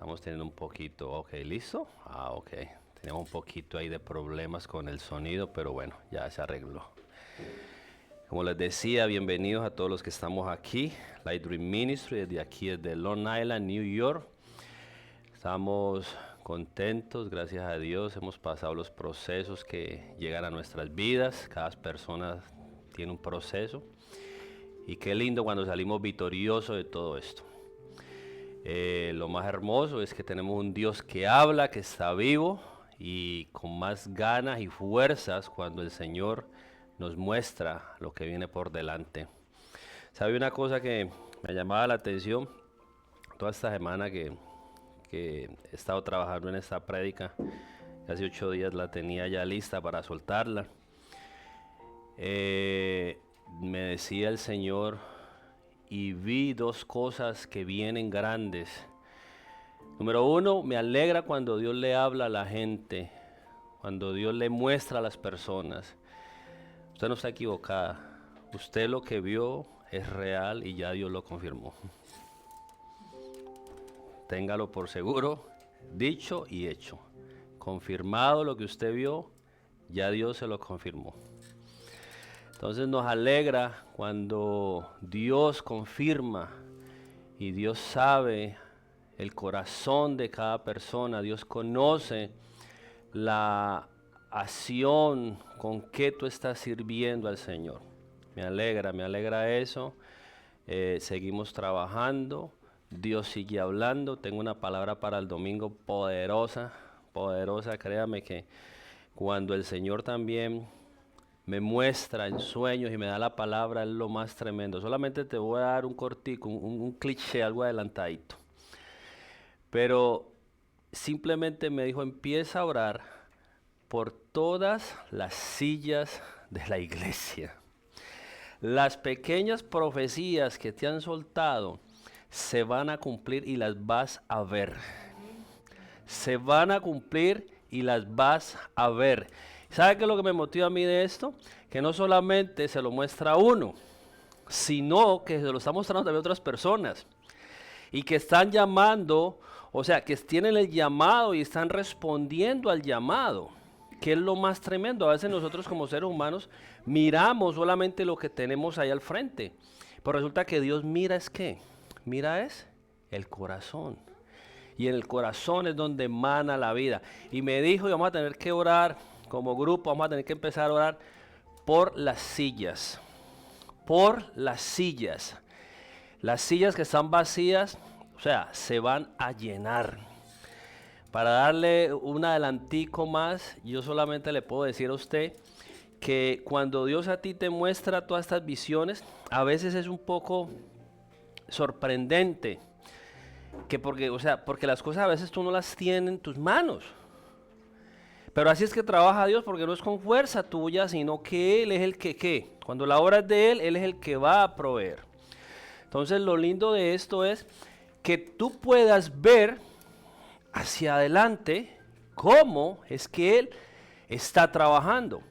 Estamos teniendo un poquito, ok, ¿listo? Ok. Tenemos un poquito ahí de problemas con el sonido, pero bueno, ya se arregló. Como les decía, bienvenidos a todos los que estamos aquí, Light Dream Ministry, desde aquí, desde Long Island, New York. Estamos contentos, gracias a Dios, hemos pasado los procesos que llegan a nuestras vidas, cada persona tiene un proceso, y qué lindo cuando salimos victoriosos de todo esto. Lo más hermoso es que tenemos un Dios que habla, que está vivo y con más ganas y fuerzas cuando el Señor nos muestra lo que viene por delante. ¿Sabe una cosa que me llamaba la atención? Toda esta semana que he estado trabajando en esta prédica, hace 8 días la tenía ya lista para soltarla. Me decía el Señor, y vi dos cosas que vienen grandes. Número uno, me alegra cuando Dios le habla a la gente, cuando Dios le muestra a las personas. Usted no está equivocada, usted lo que vio es real y ya Dios lo confirmó. Téngalo por seguro, dicho y hecho. Confirmado lo que usted vio, ya Dios se lo confirmó. Entonces nos alegra cuando Dios confirma y Dios sabe el corazón de cada persona. Dios conoce la acción con que tú estás sirviendo al Señor. Me alegra eso. Seguimos trabajando. Dios sigue hablando. Tengo una palabra para el domingo poderosa. Créame que cuando el Señor también me muestra en sueños y me da la palabra, es lo más tremendo. Solamente te voy a dar un cortico, un cliché, algo adelantadito. Pero simplemente me dijo, empieza a orar por todas las sillas de la iglesia. Las pequeñas profecías que te han soltado se van a cumplir y las vas a ver. Se van a cumplir y las vas a ver. ¿Sabe qué es lo que me motiva a mí de esto? Que no solamente se lo muestra a uno, sino que se lo está mostrando también a otras personas. Y que están llamando, o sea, que tienen el llamado y están respondiendo al llamado. Que es lo más tremendo. A veces nosotros como seres humanos miramos solamente lo que tenemos ahí al frente. Pero resulta que Dios mira es ¿qué? Mira es el corazón. Y en el corazón es donde emana la vida. Y me dijo, y vamos a tener que orar como grupo, vamos a tener que empezar a orar por las sillas. Por las sillas. Las sillas que están vacías, o sea, se van a llenar. Para darle un adelantico más, yo solamente le puedo decir a usted que cuando Dios a ti te muestra todas estas visiones, a veces es un poco sorprendente. Porque las cosas a veces tú no las tienes en tus manos. Pero así es que trabaja Dios, porque no es con fuerza tuya, sino que Él es el que. Cuando la obra es de Él es el que va a proveer. Entonces lo lindo de esto es que tú puedas ver hacia adelante cómo es que Él está trabajando.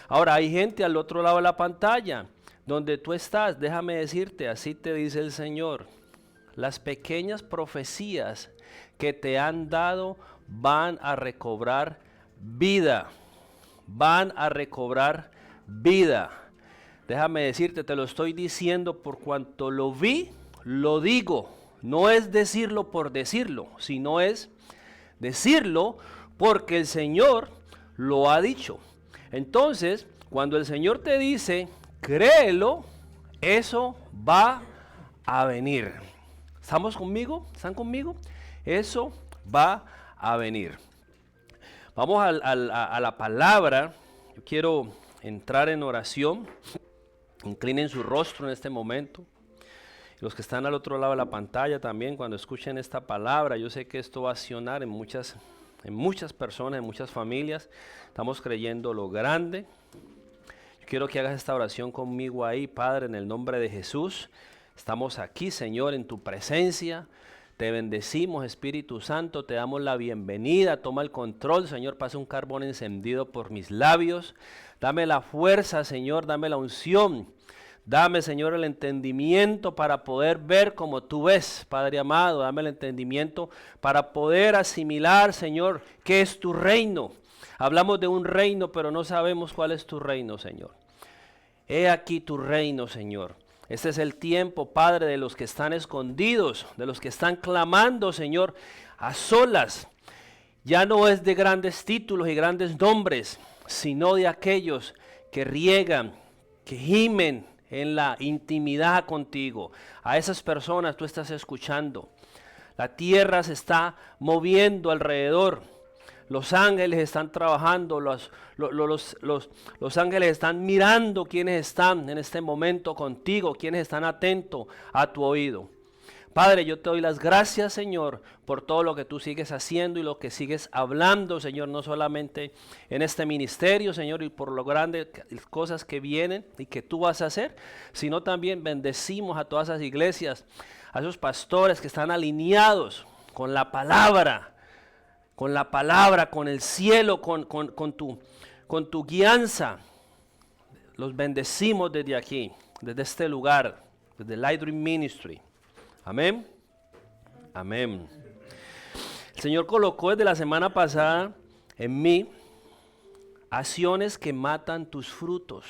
Ahora hay gente al otro lado de la pantalla, donde tú estás, déjame decirte, así te dice el Señor. Las pequeñas profecías que te han dado van a recobrar vida. Van a recobrar vida. Déjame decirte, te lo estoy diciendo por cuanto lo vi, lo digo. No es decirlo por decirlo, sino es decirlo porque el Señor lo ha dicho. Entonces, cuando el Señor te dice, créelo, eso va a venir. ¿Estamos conmigo? ¿Están conmigo? Eso va a venir. Vamos a la palabra. Yo quiero entrar en oración. Inclinen su rostro en este momento. Los que están al otro lado de la pantalla también, cuando escuchen esta palabra, yo sé que esto va a accionar en muchas personas, en muchas familias. Estamos creyendo lo grande. Yo quiero que hagas esta oración conmigo ahí, Padre, en el nombre de Jesús. Estamos aquí, Señor, en tu presencia. Te bendecimos, Espíritu Santo, te damos la bienvenida. Toma el control, Señor, pasa un carbón encendido por mis labios. Dame la fuerza, Señor, dame la unción. Dame, Señor, el entendimiento para poder ver como tú ves, Padre amado. Dame el entendimiento para poder asimilar, Señor, qué es tu reino. Hablamos de un reino, pero no sabemos cuál es tu reino, Señor. He aquí tu reino, Señor. Este es el tiempo, Padre, de los que están escondidos, de los que están clamando, Señor, a solas. Ya no es de grandes títulos y grandes nombres, sino de aquellos que riegan, que gimen en la intimidad contigo. A esas personas tú estás escuchando. La tierra se está moviendo alrededor. Los ángeles están trabajando, los ángeles están mirando quiénes están en este momento contigo, quiénes están atentos a tu oído. Padre, yo te doy las gracias, Señor, por todo lo que tú sigues haciendo y lo que sigues hablando, Señor, no solamente en este ministerio, Señor, y por lo grandes cosas que vienen y que tú vas a hacer, sino también bendecimos a todas esas iglesias, a esos pastores que están alineados con la palabra, con el cielo, con tu guianza. Los bendecimos desde aquí, desde este lugar, desde Light Dream Ministry. Amén. Amén. El Señor colocó desde la semana pasada en mí acciones que matan tus frutos.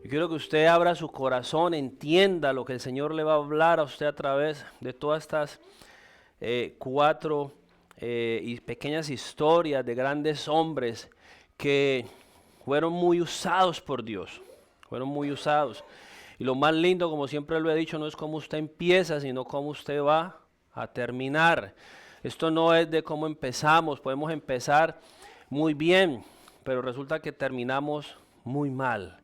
Yo quiero que usted abra su corazón, entienda lo que el Señor le va a hablar a usted a través de todas estas cuatro y pequeñas historias de grandes hombres que fueron muy usados por Dios. Fueron muy usados. Y lo más lindo, como siempre lo he dicho, no es cómo usted empieza, sino cómo usted va a terminar. Esto no es de cómo empezamos. Podemos empezar muy bien, pero resulta que terminamos muy mal.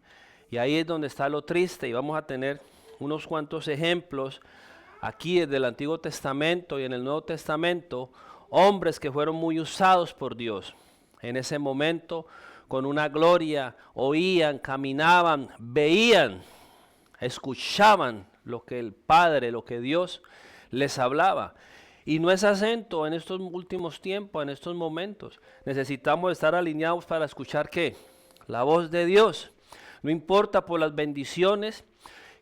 Y ahí es donde está lo triste, y vamos a tener unos cuantos ejemplos aquí desde el Antiguo Testamento y en el Nuevo Testamento, hombres que fueron muy usados por Dios. En ese momento, con una gloria, oían, caminaban, veían, escuchaban lo que el Padre, lo que Dios les hablaba. Y no es acento en estos últimos tiempos, en estos momentos. Necesitamos estar alineados para escuchar ¿qué? La voz de Dios. No importa por las bendiciones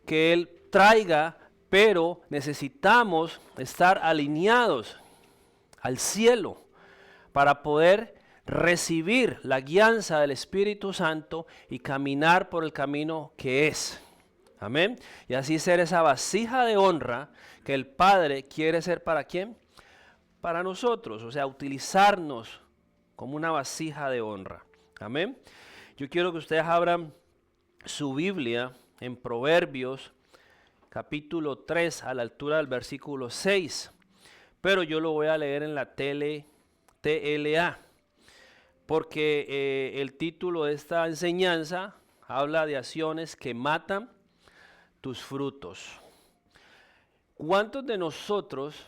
que Él traiga, pero necesitamos estar alineados al cielo para poder recibir la guianza del Espíritu Santo y caminar por el camino que es. Amén. Y así ser esa vasija de honra que el Padre quiere ser ¿para quién? Para nosotros, o sea, utilizarnos como una vasija de honra. Amén. Yo quiero que ustedes abran su Biblia en Proverbios capítulo 3 a la altura del versículo 6, pero yo lo voy a leer en la TLA, porque el título de esta enseñanza habla de acciones que matan tus frutos. ¿Cuántos de nosotros,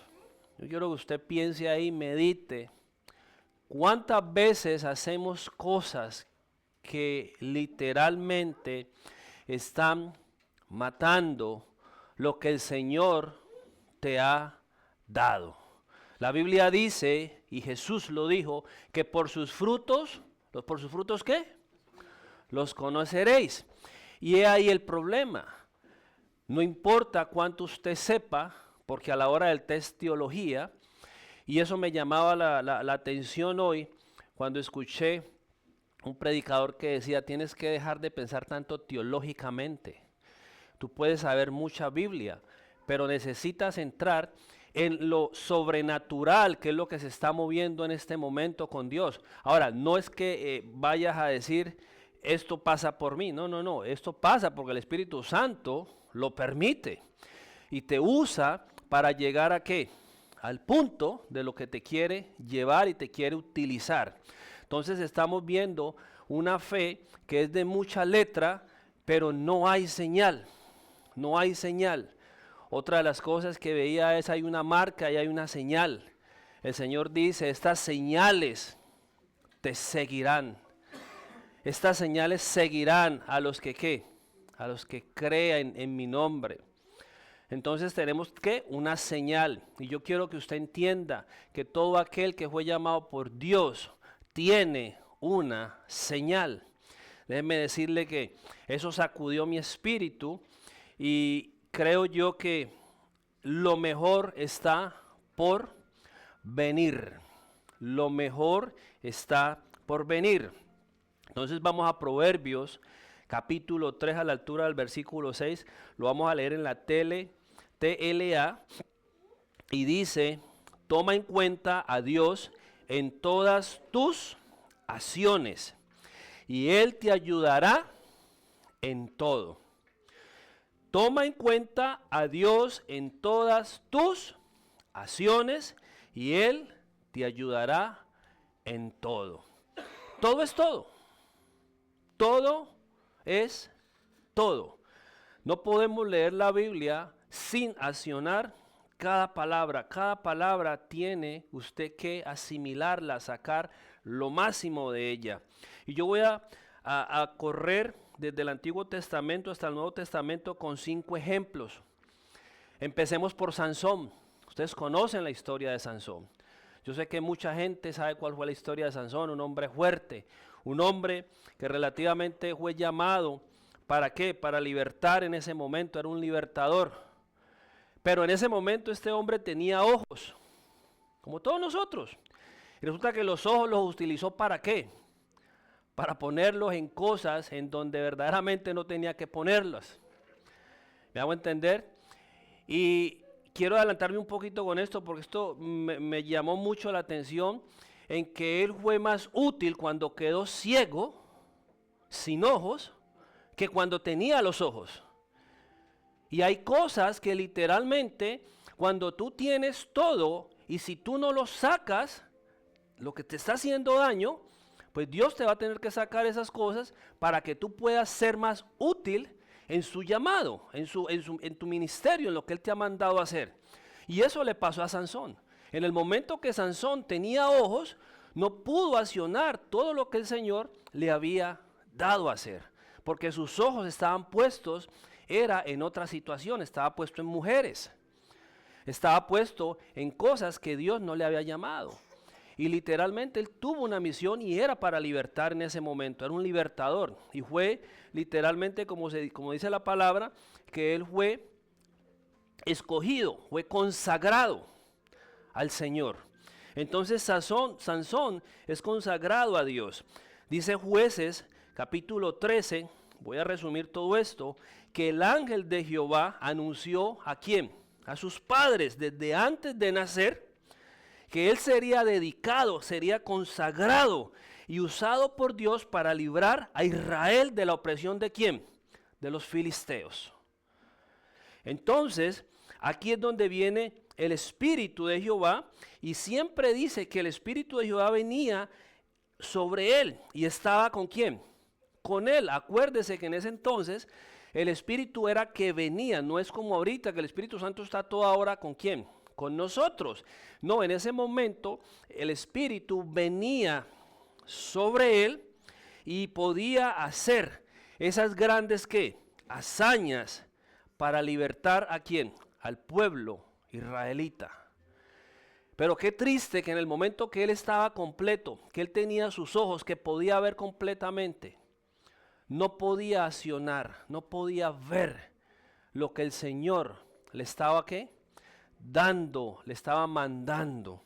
yo quiero que usted piense ahí, medite, cuántas veces hacemos cosas que literalmente están matando lo que el Señor te ha dado? La Biblia dice, y Jesús lo dijo, que por sus frutos, ¿por sus frutos qué? Los conoceréis. Y he ahí el problema. No importa cuánto usted sepa, porque a la hora del test teología, y eso me llamaba la atención hoy, cuando escuché un predicador que decía, tienes que dejar de pensar tanto teológicamente. Tú puedes saber mucha Biblia, pero necesitas entrar en lo sobrenatural, que es lo que se está moviendo en este momento con Dios. Ahora, no es que vayas a decir, esto pasa por mí. No, esto pasa porque el Espíritu Santo lo permite y te usa para llegar a ¿qué? Al punto de lo que te quiere llevar y te quiere utilizar. Entonces estamos viendo una fe que es de mucha letra, pero no hay señal. No hay señal. Otra de las cosas que veía es hay una marca y hay una señal. El Señor dice, estas señales te seguirán. Estas señales seguirán a los que ¿qué? A los que crean en mi nombre. Entonces tenemos que una señal. Y yo quiero que usted entienda que todo aquel que fue llamado por Dios tiene una señal. Déjeme decirle que eso sacudió mi espíritu y creo yo que lo mejor está por venir. Lo mejor está por venir. Entonces vamos a Proverbios, capítulo 3, a la altura del versículo 6. Lo vamos a leer en la TLA. Y dice, toma en cuenta a Dios en todas tus acciones, y Él te ayudará en todo. Toma en cuenta a Dios en todas tus acciones, y Él te ayudará en todo. Todo es todo. Todo es todo. No podemos leer la Biblia sin accionar cada palabra tiene usted que asimilarla, sacar lo máximo de ella. Y yo voy a correr desde el Antiguo Testamento hasta el Nuevo Testamento con 5 ejemplos. Empecemos por Sansón. Ustedes conocen la historia de Sansón. Yo sé que mucha gente sabe cuál fue la historia de Sansón, un hombre fuerte, un hombre que relativamente fue llamado, ¿para qué? Para libertar en ese momento, era un libertador. Pero en ese momento este hombre tenía ojos, como todos nosotros. Y resulta que los ojos los utilizó ¿para qué? Para ponerlos en cosas en donde verdaderamente no tenía que ponerlas. ¿Me hago entender? Y quiero adelantarme un poquito con esto porque esto me llamó mucho la atención en que él fue más útil cuando quedó ciego, sin ojos, que cuando tenía los ojos. Y hay cosas que literalmente cuando tú tienes todo y si tú no lo sacas, lo que te está haciendo daño, pues Dios te va a tener que sacar esas cosas para que tú puedas ser más útil en su llamado, en tu ministerio, en lo que Él te ha mandado a hacer. Y eso le pasó a Sansón. En el momento que Sansón tenía ojos, no pudo accionar todo lo que el Señor le había dado a hacer, porque sus ojos estaban puestos, era en otra situación, estaba puesto en mujeres, estaba puesto en cosas que Dios no le había llamado. Y literalmente él tuvo una misión y era para libertar en ese momento, era un libertador. Y fue literalmente como dice la palabra, que él fue escogido, fue consagrado al Señor. Entonces Sansón es consagrado a Dios. Dice Jueces capítulo 13, voy a resumir todo esto, que el ángel de Jehová anunció ¿a quién? A sus padres desde antes de nacer, que él sería dedicado, sería consagrado y usado por Dios para librar a Israel de la opresión ¿de quién? De los filisteos. Entonces, aquí es donde viene el Espíritu de Jehová y siempre dice que el Espíritu de Jehová venía sobre él y estaba ¿con quién? Con él. Acuérdese que en ese entonces el Espíritu era que venía, no es como ahorita que el Espíritu Santo está toda hora ¿con quién? Con nosotros. No, en ese momento el Espíritu venía sobre él y podía hacer esas grandes ¿qué? Hazañas para libertar ¿a quién? Al pueblo israelita. Pero qué triste que en el momento que él estaba completo, que él tenía sus ojos, que podía ver completamente, no podía accionar, no podía ver lo que el Señor le estaba ¿qué? Dando, le estaba mandando.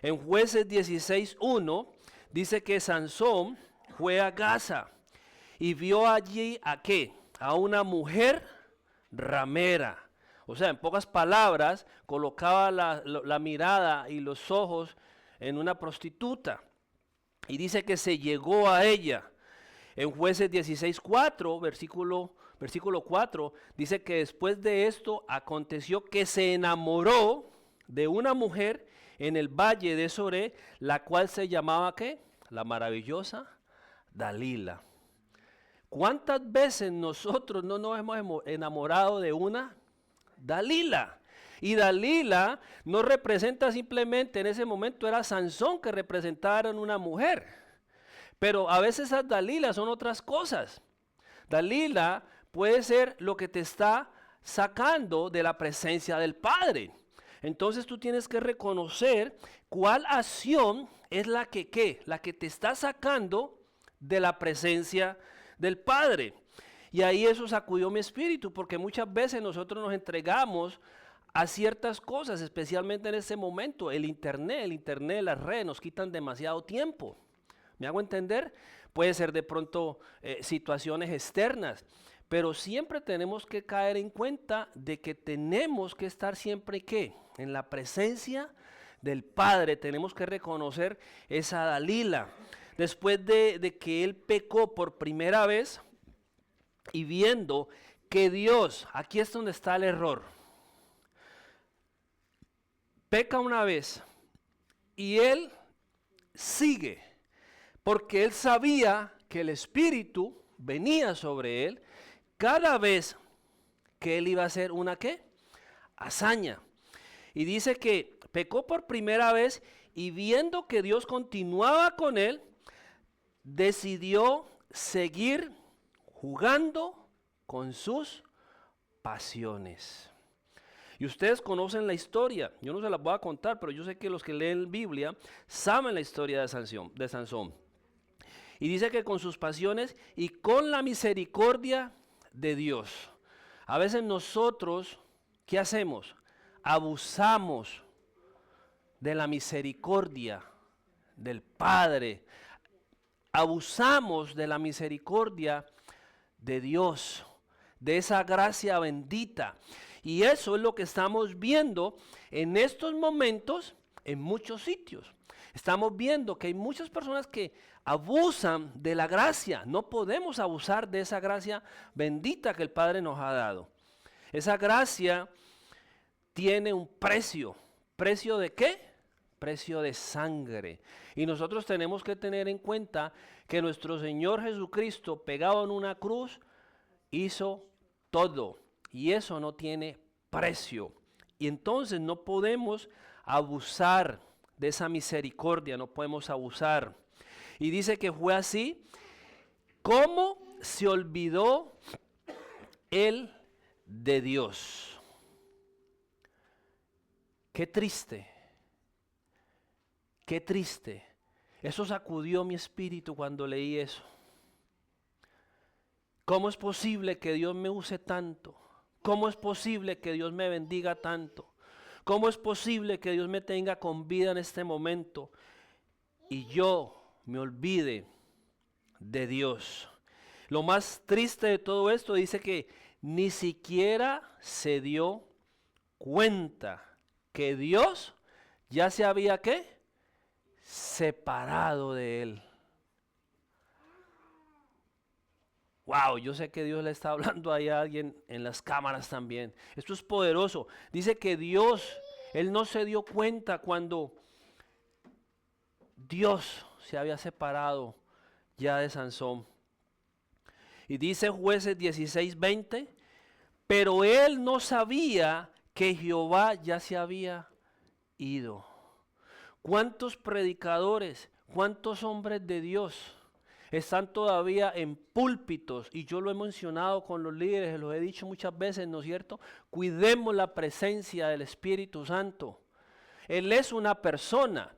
En Jueces 16:1 dice que Sansón fue a Gaza y vio allí ¿a qué? A una mujer ramera. O sea, en pocas palabras, colocaba la mirada y los ojos en una prostituta. Y dice que se llegó a ella. En Jueces 16:4, versículo 4, dice que después de esto aconteció que se enamoró de una mujer en el valle de Soré, la cual se llamaba ¿qué? La maravillosa Dalila. ¿Cuántas veces nosotros no nos hemos enamorado de una Dalila? Y Dalila no representa simplemente, en ese momento era Sansón que representaba en una mujer. Pero a veces esas Dalilas son otras cosas. Dalila puede ser lo que te está sacando de la presencia del Padre. Entonces tú tienes que reconocer cuál acción es la que, ¿qué? La que te está sacando de la presencia del Padre. Y ahí eso sacudió mi espíritu, porque muchas veces nosotros nos entregamos a ciertas cosas, especialmente en este momento. El internet, las redes nos quitan demasiado tiempo. ¿Me hago entender? Puede ser de pronto situaciones externas, pero siempre tenemos que caer en cuenta de que tenemos que estar siempre ¿qué? En la presencia del Padre. Tenemos que reconocer esa Dalila. Después de que él pecó por primera vez y viendo que Dios, aquí es donde está el error, peca una vez y él sigue, porque él sabía que el Espíritu venía sobre él cada vez que él iba a hacer una ¿qué? Hazaña. Y dice que pecó por primera vez y viendo que Dios continuaba con él, decidió seguir jugando con sus pasiones. Y ustedes conocen la historia, yo no se las voy a contar, pero yo sé que los que leen Biblia saben la historia de Sansón. Y dice que con sus pasiones y con la misericordia de Dios. A veces nosotros, ¿qué hacemos? Abusamos de la misericordia del Padre. Abusamos de la misericordia de Dios, de esa gracia bendita. Y eso es lo que estamos viendo en estos momentos en muchos sitios. Estamos viendo que hay muchas personas que abusan de la gracia. No podemos abusar de esa gracia bendita que el Padre nos ha dado. Esa gracia tiene un precio. ¿Precio de qué? Precio de sangre. Y nosotros tenemos que tener en cuenta que nuestro Señor Jesucristo, pegado en una cruz, hizo todo. Y eso no tiene precio. Y entonces no podemos abusar de esa misericordia, no podemos abusar. Y dice que fue así como se olvidó él de Dios. Qué triste, qué triste. Eso sacudió mi espíritu cuando leí eso. ¿Cómo es posible que Dios me use tanto? ¿Cómo es posible que Dios me bendiga tanto? ¿Cómo es posible que Dios me tenga con vida en este momento y yo me olvide de Dios? Lo más triste de todo esto dice que ni siquiera se dio cuenta que Dios ya se había ¿qué? Separado de él. Wow, yo sé que Dios le está hablando ahí a alguien en las cámaras también. Esto es poderoso. Dice que Dios, él no se dio cuenta cuando Dios se había separado ya de Sansón. Y dice Jueces 16:20, pero él no sabía que Jehová ya se había ido. ¿Cuántos predicadores, cuántos hombres de Dios están todavía en púlpitos? Y yo lo he mencionado con los líderes, lo he dicho muchas veces, ¿no es cierto? Cuidemos la presencia del Espíritu Santo. Él es una persona.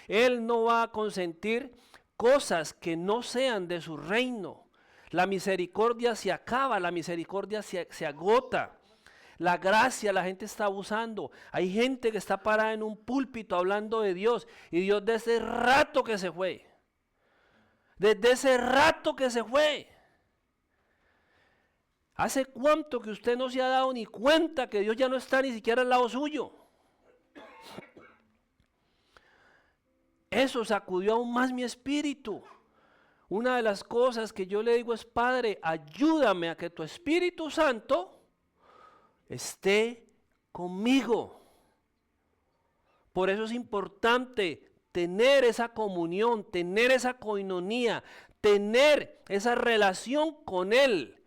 Él no va a consentir cosas que no sean de su reino. La misericordia se acaba, la misericordia se agota. La gracia la gente está abusando. Hay gente que está parada en un púlpito hablando de Dios y Dios desde rato que se fue. Desde ese rato que se fue. ¿Hace cuánto que usted no se ha dado ni cuenta que Dios ya no está ni siquiera al lado suyo? Eso sacudió aún más mi espíritu. Una de las cosas que yo le digo es, Padre, ayúdame a que tu Espíritu Santo esté conmigo. Por eso es importante tener esa comunión, tener esa coinonía, tener esa relación con Él.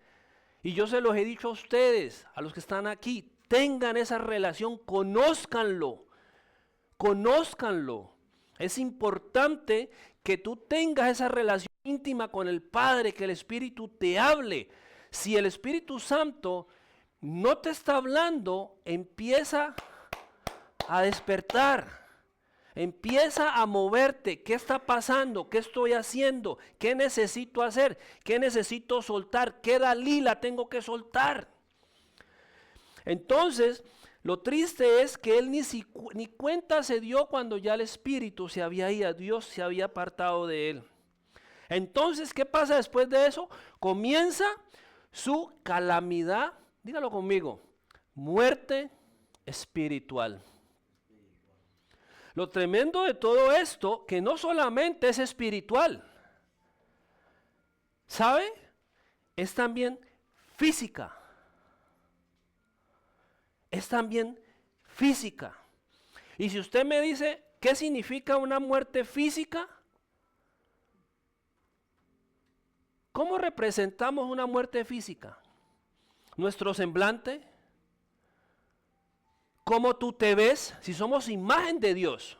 Y yo se los he dicho a ustedes, a los que están aquí, tengan esa relación, conózcanlo, conózcanlo. Es importante que tú tengas esa relación íntima con el Padre, que el Espíritu te hable. Si el Espíritu Santo no te está hablando, empieza a despertar. Empieza a moverte. ¿Qué está pasando? ¿Qué estoy haciendo? ¿Qué necesito hacer? ¿Qué necesito soltar? ¿Qué Dalila tengo que soltar? Entonces, lo triste es que él ni cuenta se dio cuando ya el espíritu se había ido, Dios se había apartado de él. Entonces, ¿qué pasa después de eso? Comienza su calamidad, dígalo conmigo, muerte espiritual. Lo tremendo de todo esto, que no solamente es espiritual, ¿sabe? Es también física. Es también física. Y si usted me dice, ¿qué significa una muerte física? ¿Cómo representamos una muerte física? Nuestro semblante. ¿Cómo tú te ves? Si somos imagen de Dios.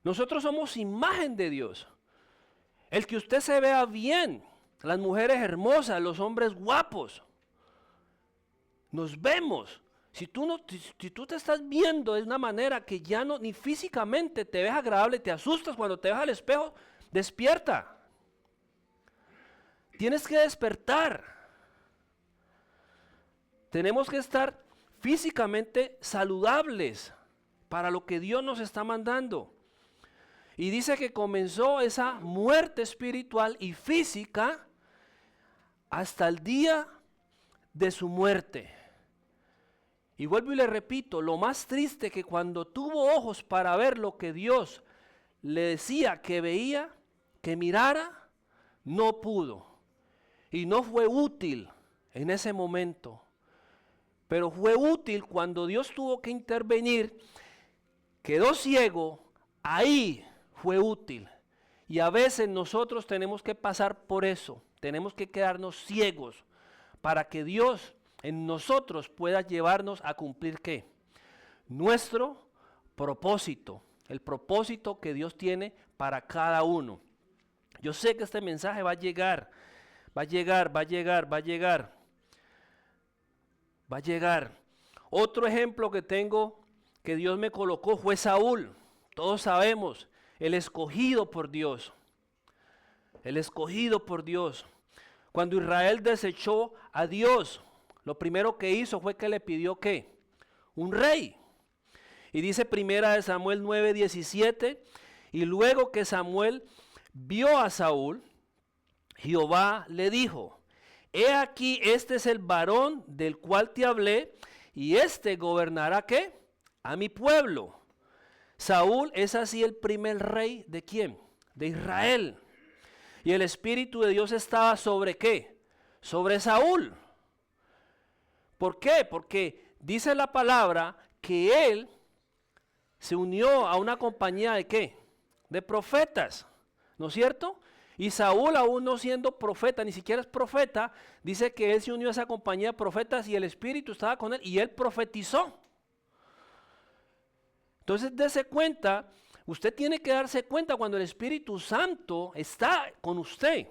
Nosotros somos imagen de Dios. El que usted se vea bien, las mujeres hermosas, los hombres guapos. Nos vemos. Si tú te estás viendo de una manera que ya no, ni físicamente te ves agradable, te asustas cuando te ves al espejo, despierta. Tienes que despertar. Tenemos que estar físicamente saludables para lo que Dios nos está mandando. Y dice que comenzó esa muerte espiritual y física hasta el día de su muerte. Y vuelvo y le repito, lo más triste que cuando tuvo ojos para ver lo que Dios le decía que veía, que mirara, no pudo. Y no fue útil en ese momento. Pero fue útil cuando Dios tuvo que intervenir, quedó ciego, ahí fue útil. Y a veces nosotros tenemos que pasar por eso, tenemos que quedarnos ciegos para que Dios en nosotros pueda llevarnos a cumplir ¿qué? Nuestro propósito, el propósito que Dios tiene para cada uno. Yo sé que este mensaje va a llegar, va a llegar, va a llegar, va a llegar. Va a llegar. Otro ejemplo que tengo que Dios me colocó fue Saúl. Todos sabemos, el escogido por Dios. El escogido por Dios. Cuando Israel desechó a Dios, lo primero que hizo fue que le pidió ¿qué? Un rey. Y dice primera de Samuel 9:17, y luego que Samuel vio a Saúl, Jehová le dijo: he aquí, este es el varón del cual te hablé, y este gobernará ¿qué? A mi pueblo. Saúl es así el primer rey ¿de quién? De Israel. Y el Espíritu de Dios estaba ¿sobre qué? Sobre Saúl. ¿Por qué? Porque dice la palabra que él se unió a una compañía ¿de qué? De profetas, ¿no es cierto? Y Saúl, aún no siendo profeta, ni siquiera es profeta, dice que él se unió a esa compañía de profetas y el Espíritu estaba con él y él profetizó. Entonces, dése cuenta, usted tiene que darse cuenta cuando el Espíritu Santo está con usted.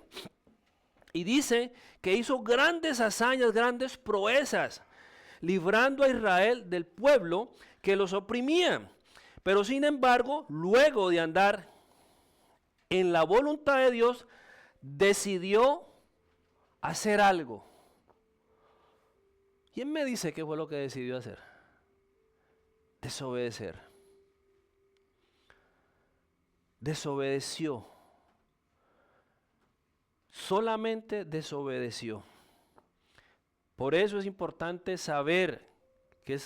Y dice que hizo grandes hazañas, grandes proezas, librando a Israel del pueblo que los oprimía. Pero sin embargo, luego de andar en la voluntad de Dios, decidió hacer algo. ¿Quién me dice qué fue lo que decidió hacer? Desobedecer. Desobedeció. Solamente desobedeció. Por eso es importante saber que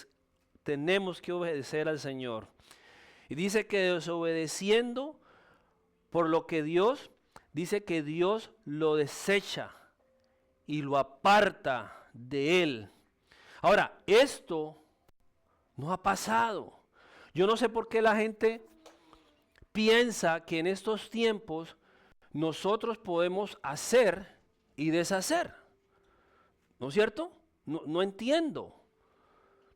tenemos que obedecer al Señor. Y dice que desobedeciendo, por lo que Dios, dice que Dios lo desecha y lo aparta de él. Ahora, esto no ha pasado. Yo no sé por qué la gente piensa que en estos tiempos nosotros podemos hacer y deshacer. ¿No es cierto? No entiendo.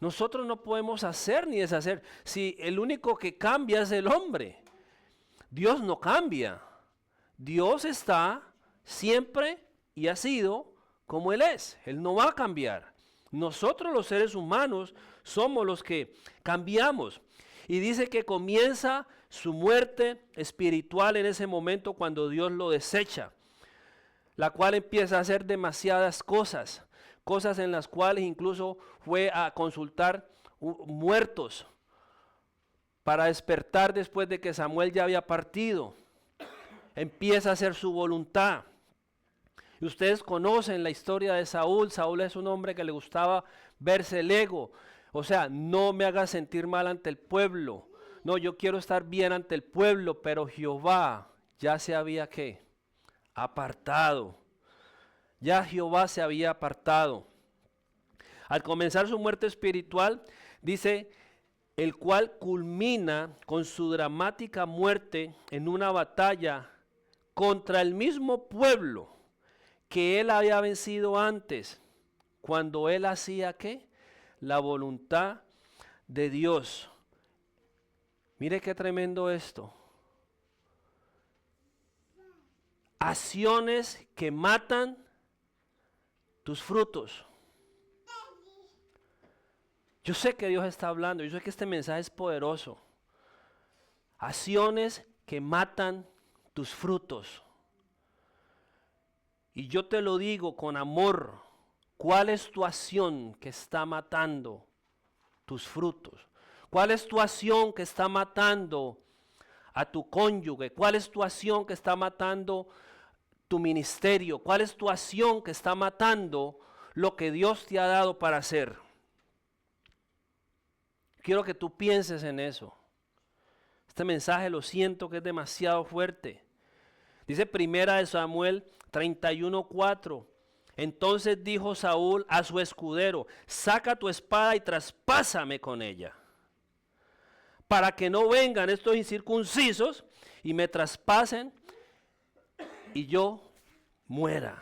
Nosotros no podemos hacer ni deshacer. Si el único que cambia es el hombre. Dios no cambia. Dios está siempre y ha sido como Él es. Él no va a cambiar. Nosotros los seres humanos somos los que cambiamos. Y dice que comienza su muerte espiritual en ese momento cuando Dios lo desecha, la cual empieza a hacer demasiadas cosas, cosas en las cuales incluso fue a consultar muertos para despertar después de que Samuel ya había partido. Empieza a hacer su voluntad. Y ustedes conocen la historia de Saúl. Saúl es un hombre que le gustaba verse el ego. O sea, no me hagas sentir mal ante el pueblo. No, yo quiero estar bien ante el pueblo, pero Jehová ya se había ¿qué? Apartado. Ya Jehová se había apartado. Al comenzar su muerte espiritual, dice, el cual culmina con su dramática muerte en una batalla contra el mismo pueblo que él había vencido antes, cuando él hacía ¿qué? La voluntad de Dios. Mire qué tremendo esto. Acciones que matan tus frutos. Yo sé que Dios está hablando, yo sé que este mensaje es poderoso. Acciones que matan tus frutos. Y yo te lo digo con amor, ¿cuál es tu acción que está matando tus frutos? ¿Cuál es tu acción que está matando a tu cónyuge? ¿Cuál es tu acción que está matando tu ministerio? ¿Cuál es tu acción que está matando lo que Dios te ha dado para hacer? Quiero que tú pienses en eso. Este mensaje lo siento que es demasiado fuerte. Dice primera de Samuel 31:4. Entonces dijo Saúl a su escudero, saca tu espada y traspásame con ella, para que no vengan estos incircuncisos y me traspasen y yo muera.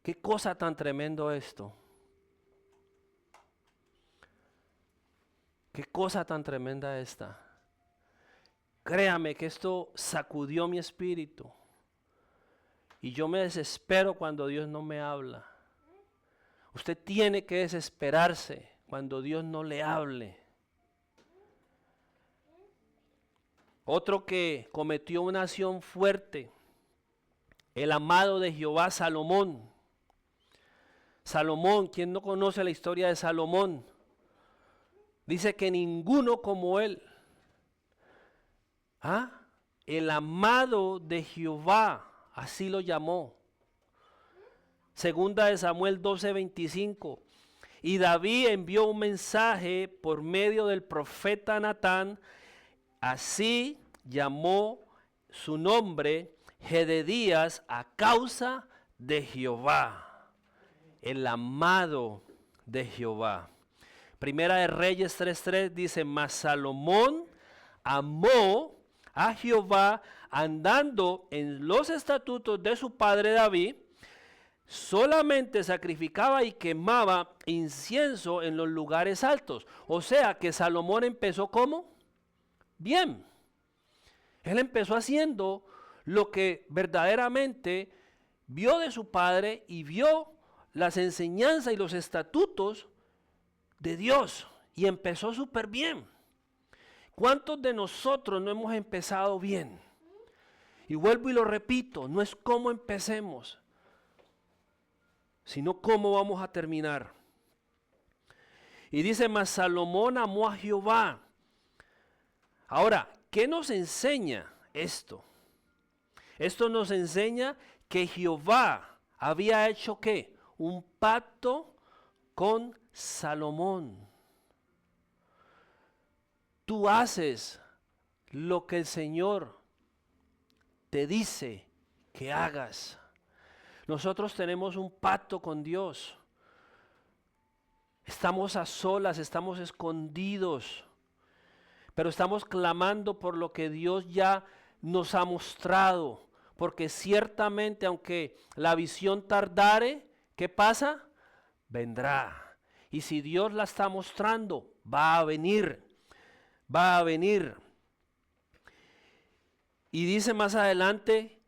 Qué cosa tan tremendo esto. Qué cosa tan tremenda esta. Créame que esto sacudió mi espíritu. Y yo me desespero cuando Dios no me habla. Usted tiene que desesperarse cuando Dios no le hable. Otro que cometió una acción fuerte, el amado de Jehová, Salomón. Salomón, ¿quién no conoce la historia de Salomón? Dice que ninguno como él. ¿Ah? El amado de Jehová, así lo llamó. Segunda de Samuel 12:25. Y David envió un mensaje por medio del profeta Natán, así llamó su nombre Jededías a causa de Jehová, el amado de Jehová. Primera de Reyes 3:3 dice, mas Salomón amó a Jehová andando en los estatutos de su padre David, solamente sacrificaba y quemaba incienso en los lugares altos. O sea que Salomón empezó ¿cómo? Bien. Él empezó haciendo lo que verdaderamente vio de su padre y vio las enseñanzas y los estatutos de Dios. Y empezó súper bien. ¿Cuántos de nosotros no hemos empezado bien? Y vuelvo y lo repito, no es cómo empecemos, sino cómo vamos a terminar. Y dice, mas Salomón amó a Jehová. Ahora, ¿qué nos enseña esto? Esto nos enseña que Jehová había hecho ¿qué? Un pacto con Salomón. Tú haces lo que el Señor te dice que hagas. Nosotros tenemos un pacto con Dios. Estamos a solas, estamos escondidos, pero estamos clamando por lo que Dios ya nos ha mostrado, porque ciertamente aunque la visión tardare, ¿qué pasa? Vendrá. Y si Dios la está mostrando, va a venir, va a venir. Y dice más adelante,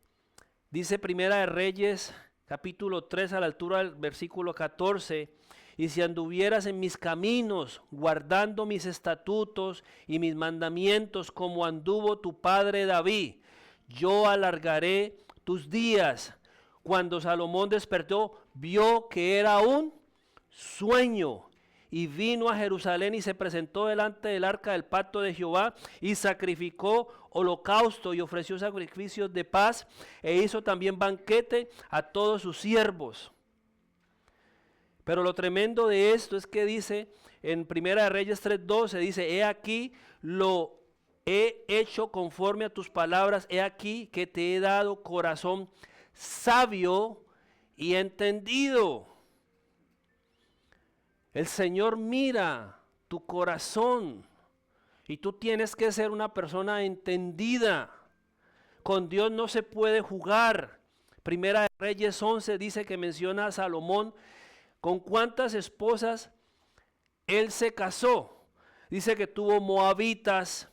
dice Primera de Reyes, capítulo 3, a la altura del versículo 14, y si anduvieras en mis caminos, guardando mis estatutos y mis mandamientos como anduvo tu padre David, yo alargaré tus días. Cuando Salomón despertó, vio que era un sueño y vino a Jerusalén y se presentó delante del arca del pacto de Jehová y sacrificó holocausto y ofreció sacrificios de paz e hizo también banquete a todos sus siervos. Pero lo tremendo de esto es que dice en Primera de Reyes 3:12, dice, he aquí lo he hecho conforme a tus palabras, he aquí que te he dado corazón sabio y entendido. El Señor mira tu corazón y tú tienes que ser una persona entendida. Con Dios no se puede jugar. Primera de Reyes 11 dice que menciona a Salomón con cuántas esposas él se casó. Dice que tuvo moabitas,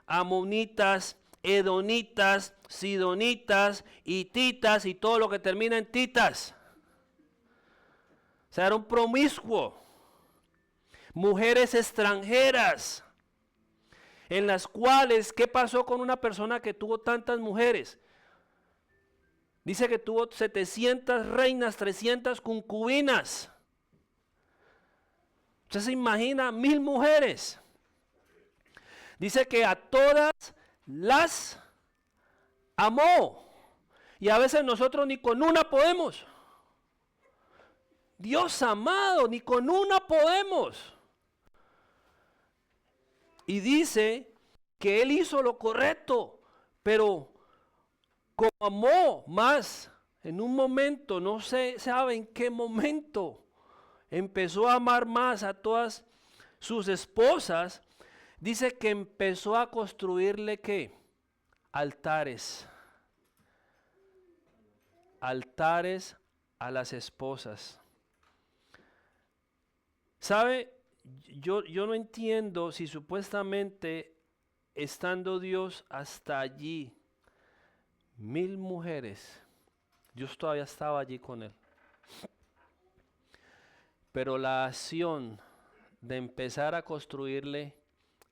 amonitas, edonitas, sidonitas, hititas y todo lo que termina en titas. O sea, era un promiscuo. Mujeres extranjeras, en las cuales, ¿qué pasó con una persona que tuvo tantas mujeres? Dice que tuvo 700 reinas, 300 concubinas. Usted se imagina 1000 mujeres. Dice que a todas las amó. Y a veces nosotros ni con una podemos. Dios amado, ni con una podemos. Y dice que él hizo lo correcto, pero como amó más, en un momento, no se sabe en qué momento, empezó a amar más a todas sus esposas, dice que empezó a construirle ¿qué? Altares. Altares a las esposas. ¿Sabe? Yo no entiendo si supuestamente estando Dios hasta allí, 1000 mujeres, Dios todavía estaba allí con él. Pero la acción de empezar a construirle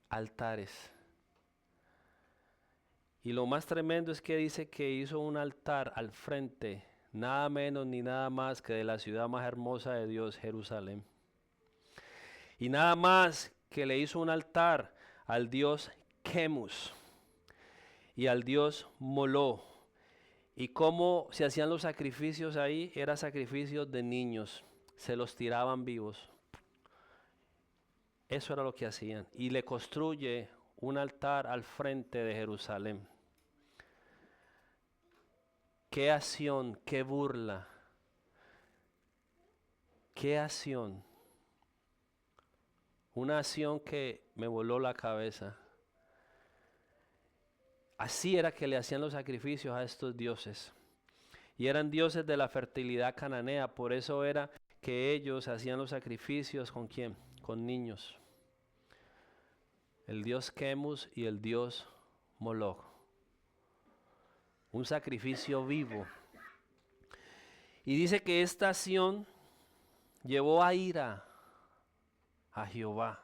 altares. Y lo más tremendo es que dice que hizo un altar al frente, nada menos ni nada más que de la ciudad más hermosa de Dios, Jerusalén. Y nada más que le hizo un altar al dios Kemus y al dios Moló. Y cómo se hacían los sacrificios ahí, eran sacrificios de niños, se los tiraban vivos. Eso era lo que hacían. Y le construye un altar al frente de Jerusalén. Qué acción, qué burla, qué acción. Una acción que me voló la cabeza. Así era que le hacían los sacrificios a estos dioses. Y eran dioses de la fertilidad cananea. Por eso era que ellos hacían los sacrificios ¿con quién? Con niños. El dios Kemus y el dios Moloch. Un sacrificio vivo. Y dice que esta acción llevó a ira a Jehová.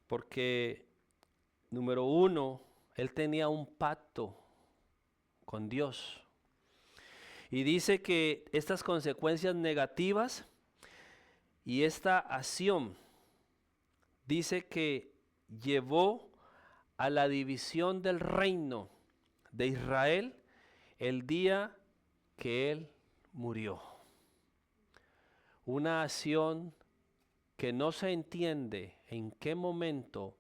Porque, número uno, él tenía un pacto con Dios. Y dice que estas consecuencias negativas y esta acción, dice que llevó a la división del reino de Israel el día que él murió. Una acción que no se entiende en qué momento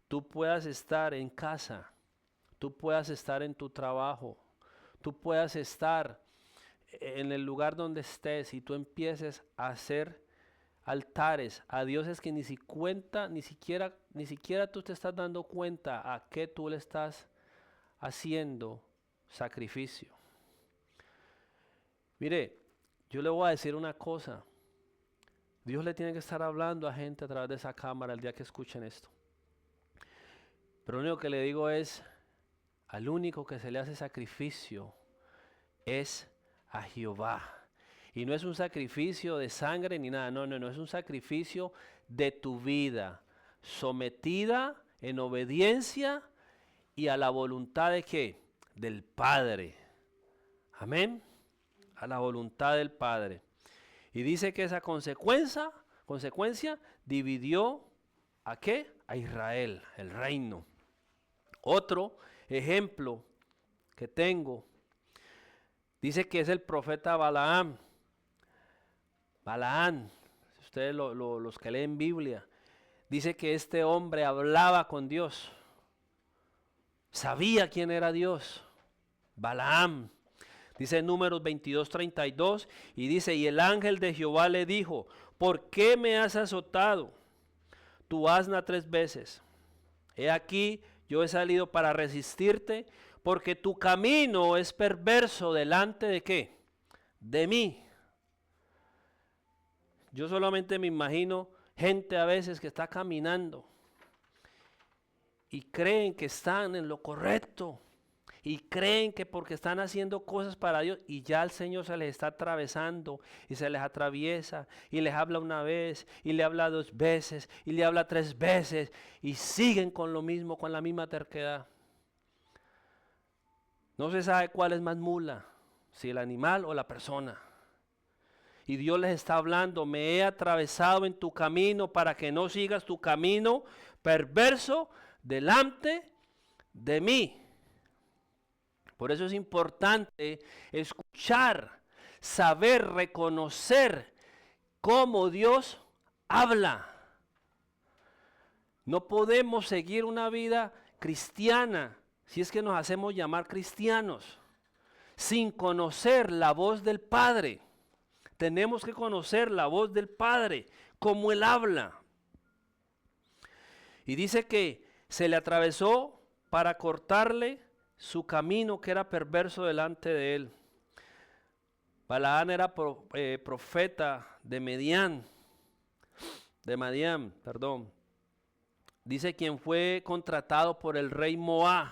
tú puedas estar en casa, tú puedas estar en tu trabajo, tú puedas estar en el lugar donde estés y tú empieces a hacer altares a dioses que ni siquiera tú te estás dando cuenta a qué tú le estás haciendo sacrificio. Mire, yo le voy a decir una cosa. Dios le tiene que estar hablando a gente a través de esa cámara el día que escuchen esto. Pero lo único que le digo es, al único que se le hace sacrificio es a Jehová. Y no es un sacrificio de sangre ni nada, no, es un sacrificio de tu vida, sometida en obediencia y a la voluntad de ¿qué? Del Padre. Amén. A la voluntad del Padre. Y dice que esa consecuencia dividió ¿a qué? A Israel, el reino. Otro ejemplo que tengo, dice que es el profeta Balaam. Balaam, si ustedes los que leen Biblia, dice que este hombre hablaba con Dios. Sabía quién era Dios. Balaam. Dice en Números 22:32 y dice, y el ángel de Jehová le dijo, ¿por qué me has azotado tu asna 3 veces? He aquí, yo he salido para resistirte, porque tu camino es perverso delante de ¿qué? De mí. Yo solamente me imagino gente a veces que está caminando y creen que están en lo correcto y creen que porque están haciendo cosas para Dios y ya el Señor se les está atravesando y se les atraviesa y les habla una vez y le habla 2 veces y le habla 3 veces y siguen con lo mismo, con la misma terquedad. No se sabe cuál es más mula, si el animal o la persona. Y Dios les está hablando, me he atravesado en tu camino para que no sigas tu camino perverso delante de mí. Por eso es importante escuchar, saber, reconocer cómo Dios habla. No podemos seguir una vida cristiana, si es que nos hacemos llamar cristianos, sin conocer la voz del Padre. Tenemos que conocer la voz del Padre, cómo Él habla. Y dice que se le atravesó para cortarle su camino que era perverso delante de él. Balaam era profeta de Madián, perdón. Dice quien fue contratado por el rey Moab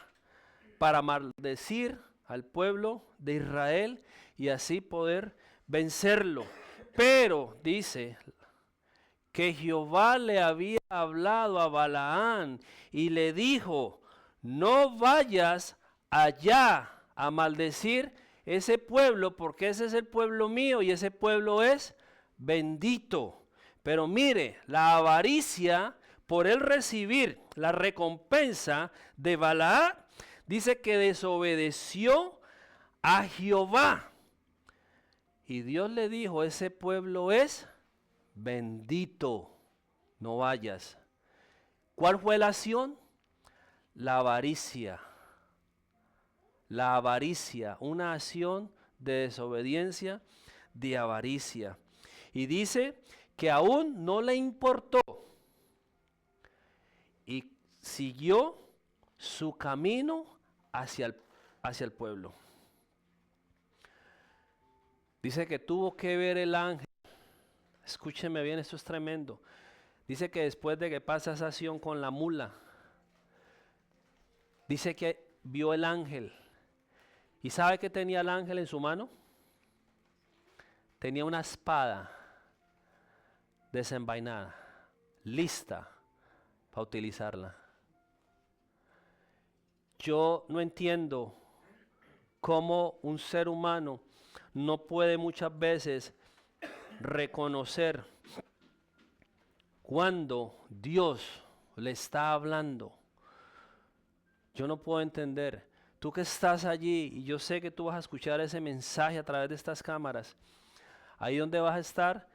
para maldecir al pueblo de Israel y así poder vencerlo. Pero dice que Jehová le había hablado a Balaam y le dijo, no vayas allá a maldecir ese pueblo, porque ese es el pueblo mío y ese pueblo es bendito. Pero mire, la avaricia por él recibir la recompensa de Balaam, dice que desobedeció a Jehová. Y Dios le dijo, ese pueblo es bendito, no vayas. ¿Cuál fue la acción? La avaricia. La avaricia, una acción de desobediencia, de avaricia. Y dice que aún no le importó y siguió su camino hacia el pueblo. Dice que tuvo que ver el ángel. Escúcheme bien, esto es tremendo. Dice que después de que pasa esa acción con la mula, dice que vio el ángel. ¿Y sabe qué tenía el ángel en su mano? Tenía una espada desenvainada, lista para utilizarla. Yo no entiendo cómo un ser humano no puede muchas veces reconocer cuando Dios le está hablando. Yo no puedo entender. Tú que estás allí, y yo sé que tú vas a escuchar ese mensaje a través de estas cámaras, ahí donde vas a estar,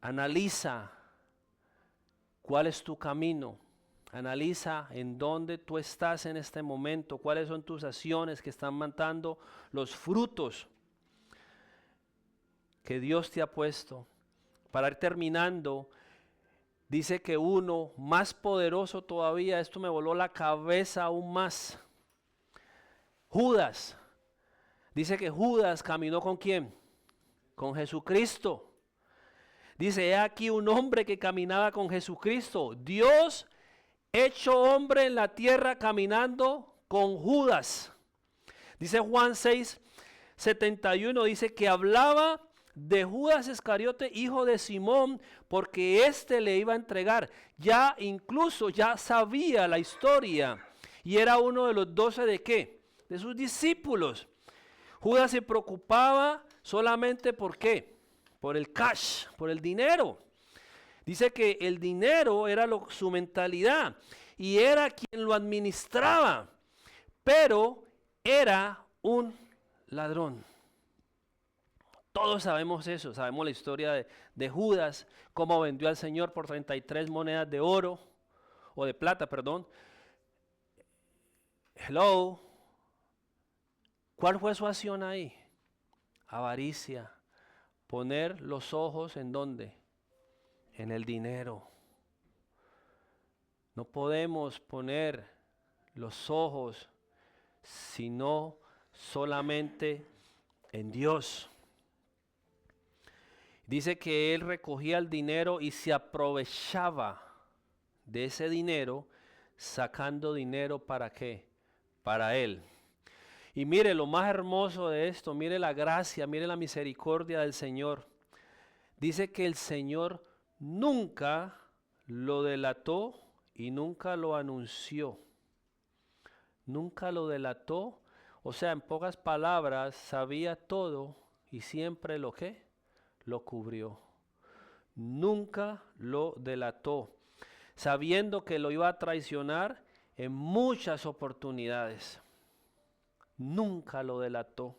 analiza cuál es tu camino, analiza en dónde tú estás en este momento, cuáles son tus acciones que están matando los frutos que Dios te ha puesto. Para ir terminando, dice que uno más poderoso todavía, esto me voló la cabeza aún más. Judas, dice que Judas caminó ¿con quién? Con Jesucristo. Dice, he aquí un hombre que caminaba con Jesucristo, Dios hecho hombre en la tierra caminando con Judas. Dice Juan 6:71, dice que hablaba de Judas Iscariote, hijo de Simón, porque éste le iba a entregar. Ya incluso ya sabía la historia y era uno de los 12 de qué, de sus discípulos. Judas se preocupaba solamente por qué, por el cash, por el dinero. Dice que el dinero era su mentalidad y era quien lo administraba, pero era un ladrón. Todos sabemos eso, sabemos la historia de Judas, cómo vendió al Señor por 33 monedas de oro, o de plata, perdón. Hello, ¿cuál fue su acción ahí? Avaricia, poner los ojos ¿en dónde? En el dinero. No podemos poner los ojos sino solamente en Dios. Dice que él recogía el dinero y se aprovechaba de ese dinero, sacando dinero ¿para qué? Para él. Y mire lo más hermoso de esto, mire la gracia, mire la misericordia del Señor. Dice que el Señor nunca lo delató y nunca lo anunció. Nunca lo delató, o sea, en pocas palabras, sabía todo y siempre lo que lo cubrió. Nunca lo delató, sabiendo que lo iba a traicionar en muchas oportunidades. Nunca lo delató.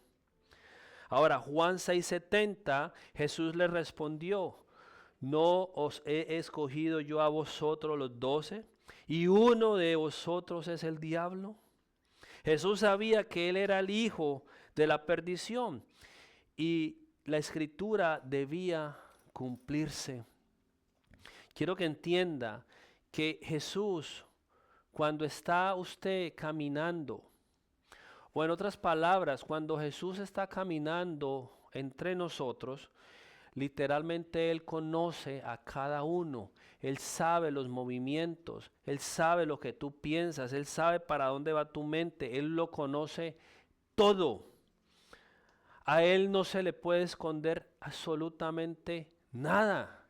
Ahora, Juan 6:70, Jesús le respondió: ¿no os he escogido yo a vosotros los 12? ¿Y uno de vosotros es el diablo? Jesús sabía que él era el hijo de la perdición y la escritura debía cumplirse. Quiero que entienda que Jesús, cuando está usted caminando, o en otras palabras, cuando Jesús está caminando entre nosotros, literalmente Él conoce a cada uno. Él sabe los movimientos, Él sabe lo que tú piensas, Él sabe para dónde va tu mente, Él lo conoce todo. A Él no se le puede esconder absolutamente nada,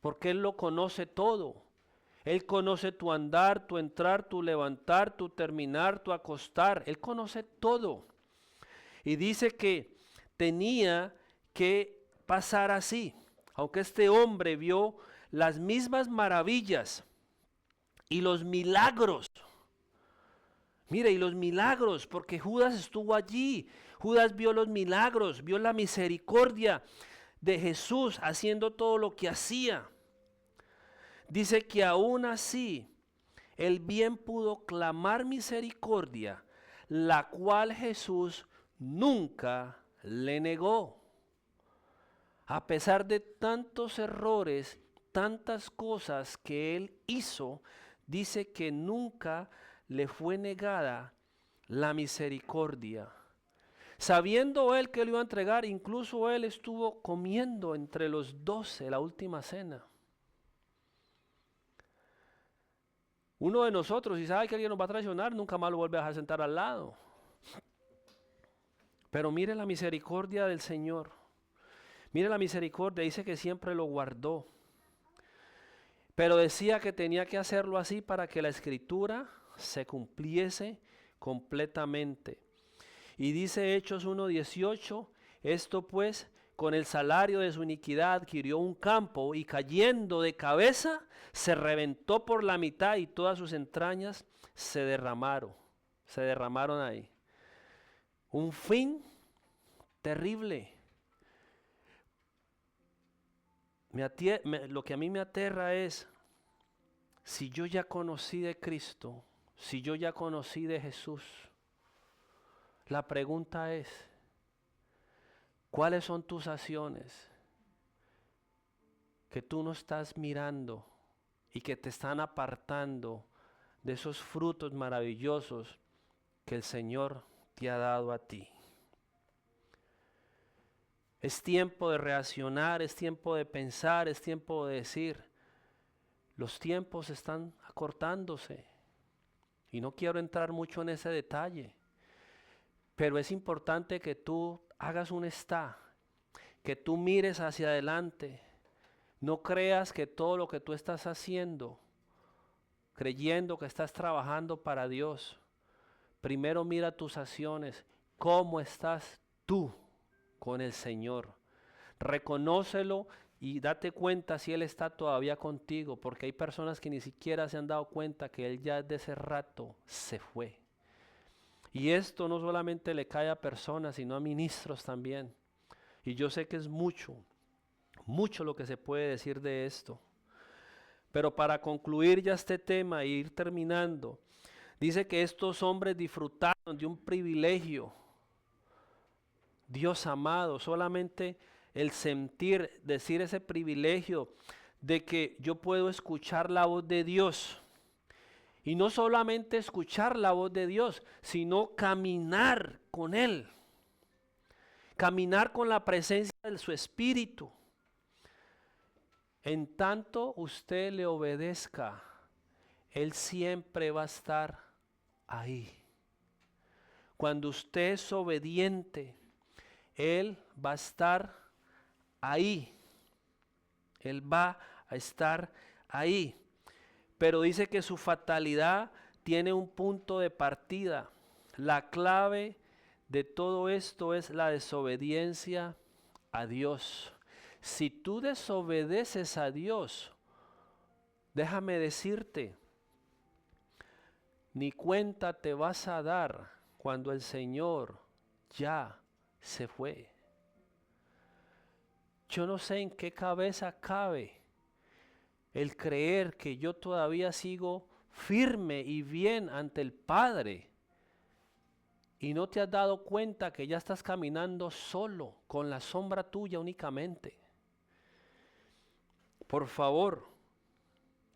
porque Él lo conoce todo. Él conoce tu andar, tu entrar, tu levantar, tu terminar, tu acostar. Él conoce todo. Y dice que tenía que pasar así, aunque este hombre vio las mismas maravillas y los milagros. Mire, y los milagros, porque Judas estuvo allí. Judas vio los milagros, vio la misericordia de Jesús haciendo todo lo que hacía. Dice que aún así, él bien pudo clamar misericordia, la cual Jesús nunca le negó. A pesar de tantos errores, tantas cosas que él hizo, dice que nunca le fue negada la misericordia. Sabiendo él que lo iba a entregar, incluso él estuvo comiendo entre los 12 la última cena. Uno de nosotros, si sabe que alguien nos va a traicionar, nunca más lo vuelve a dejar sentar al lado. Pero mire la misericordia del Señor. Mire la misericordia, dice que siempre lo guardó. Pero decía que tenía que hacerlo así para que la escritura se cumpliese completamente. Y dice Hechos 1:18, esto pues, con el salario de su iniquidad adquirió un campo y cayendo de cabeza se reventó por la mitad y todas sus entrañas se derramaron ahí. Un fin terrible. Lo que a mí me aterra es, si yo ya conocí de Cristo, si yo ya conocí de Jesús, la pregunta es, ¿cuáles son tus acciones que tú no estás mirando y que te están apartando de esos frutos maravillosos que el Señor te ha dado a ti? Es tiempo de reaccionar, es tiempo de pensar, es tiempo de decir, los tiempos están acortándose y no quiero entrar mucho en ese detalle, pero es importante que tú hagas un está que tú mires hacia adelante. No creas que todo lo que tú estás haciendo, creyendo que estás trabajando para Dios, primero mira tus acciones. ¿Cómo estás tú con el Señor? Reconócelo y date cuenta si Él está todavía contigo, porque hay personas que ni siquiera se han dado cuenta que Él ya desde ese rato se fue. Y esto no solamente le cae a personas, sino a ministros también. Y yo sé que es mucho lo que se puede decir de esto. Pero para concluir ya este tema e ir terminando, dice que estos hombres disfrutaron de un privilegio. Dios amado, solamente el sentir, decir ese privilegio de que yo puedo escuchar la voz de Dios. Y no solamente escuchar la voz de Dios, sino caminar con Él. Caminar con la presencia de su Espíritu. En tanto usted le obedezca, Él siempre va a estar ahí. Cuando usted es obediente, Él va a estar ahí. Él va a estar ahí. Pero dice que su fatalidad tiene un punto de partida. La clave de todo esto es la desobediencia a Dios. Si tú desobedeces a Dios, déjame decirte, ni cuenta te vas a dar cuando el Señor ya se fue. Yo no sé en qué cabeza cabe el creer que yo todavía sigo firme y bien ante el Padre y no te has dado cuenta que ya estás caminando solo, con la sombra tuya únicamente. Por favor,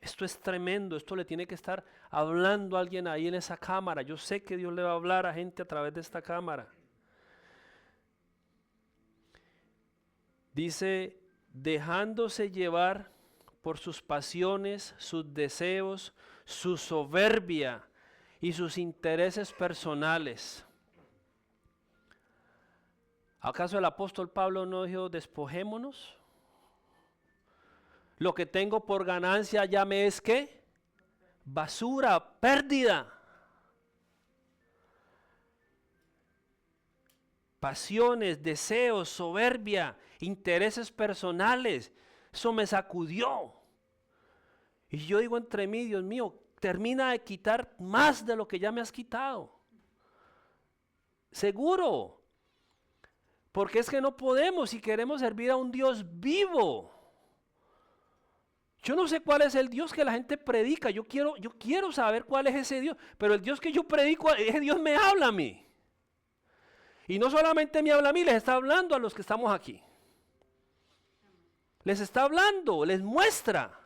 esto es tremendo, esto le tiene que estar hablando a alguien ahí en esa cámara. Yo sé que Dios le va a hablar a gente a través de esta cámara. Dice, dejándose llevar por sus pasiones, sus deseos, su soberbia y sus intereses personales. ¿Acaso el apóstol Pablo no dijo, despojémonos? Lo que tengo por ganancia ya me es ¿qué? Basura, pérdida. Pasiones, deseos, soberbia, intereses personales. Eso me sacudió. Y yo digo entre mí, Dios mío, termina de quitar más de lo que ya me has quitado. Seguro. Porque es que no podemos si queremos servir a un Dios vivo. Yo no sé cuál es el Dios que la gente predica. Yo quiero saber cuál es ese Dios. Pero el Dios que yo predico, ese Dios me habla a mí. Y no solamente me habla a mí, les está hablando a los que estamos aquí. Les está hablando, les muestra.